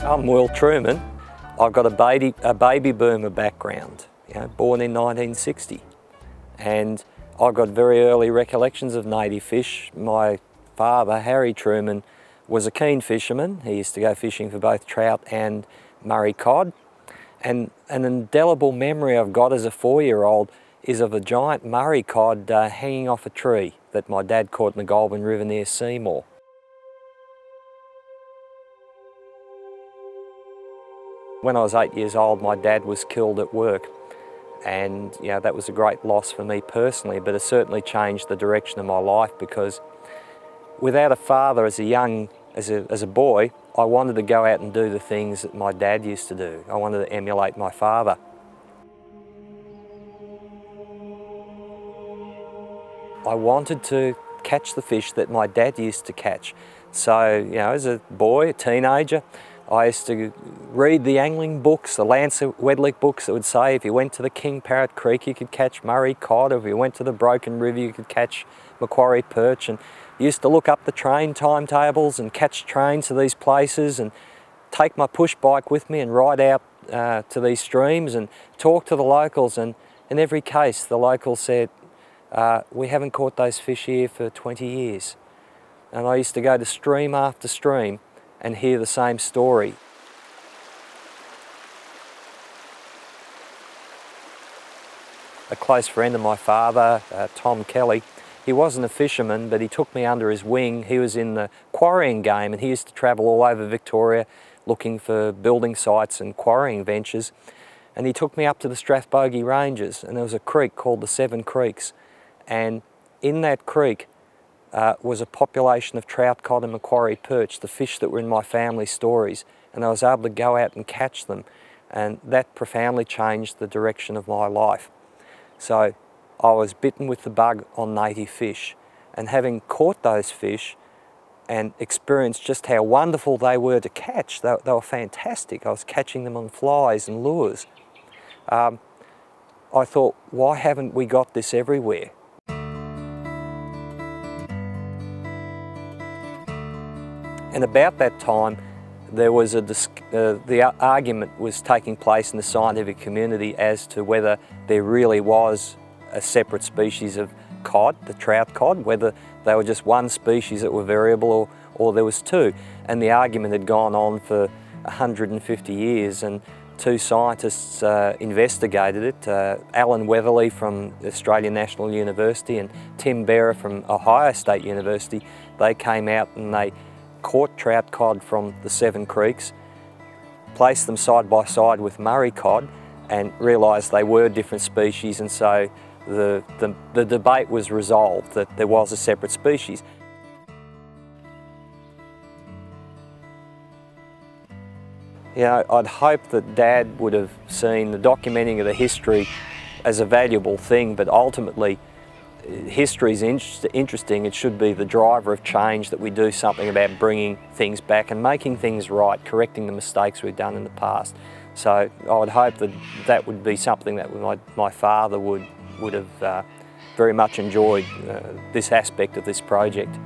I'm Trueman. I've got a baby boomer background, born in 1960. And I've got very early recollections of native fish. My father, Harry Trueman, was a keen fisherman. He used to go fishing for both trout and Murray cod. And an indelible memory I've got as a 4-year-old is of a giant Murray cod hanging off a tree that my dad caught in the Goulburn River near Seymour. When I was 8 years old, my dad was killed at work, and that was a great loss for me personally, but it certainly changed the direction of my life, because without a father as a boy, I wanted to go out and do the things that my dad used to do. I wanted to emulate my father. I wanted to catch the fish that my dad used to catch. So, as a boy, a teenager, I used to read the angling books, the Lance Wedlick books that would say if you went to the King Parrot Creek you could catch Murray cod, or if you went to the Broken River you could catch Macquarie perch, and used to look up the train timetables and catch trains to these places and take my push bike with me and ride out to these streams and talk to the locals, and in every case the locals said, we haven't caught those fish here for 20 years. And I used to go to stream after stream and hear the same story. A close friend of my father, Tom Kelly, he wasn't a fisherman, but he took me under his wing. He was in the quarrying game, and he used to travel all over Victoria looking for building sites and quarrying ventures. And he took me up to the Strathbogie Ranges, and there was a creek called the Seven Creeks. And in that creek was a population of trout cod and Macquarie perch, the fish that were in my family stories, and I was able to go out and catch them, and that profoundly changed the direction of my life. So I was bitten with the bug on native fish, and having caught those fish and experienced just how wonderful they were to catch, they were fantastic. I was catching them on flies and lures. I thought, why haven't we got this everywhere? And about that time, there was the argument was taking place in the scientific community as to whether there really was a separate species of cod, the trout cod, whether they were just one species that were variable or there was two. And the argument had gone on for 150 years, and two scientists investigated it, Alan Weatherly from Australian National University and Tim Berra from Ohio State University. They came out and they caught trout cod from the Seven Creeks, placed them side by side with Murray cod, and realised they were different species, and so the debate was resolved that there was a separate species. I'd hoped that Dad would have seen the documenting of the history as a valuable thing, but ultimately history is interesting. It should be the driver of change, that we do something about bringing things back and making things right, correcting the mistakes we've done in the past. So I would hope that that would be something that my father would have very much enjoyed, this aspect of this project.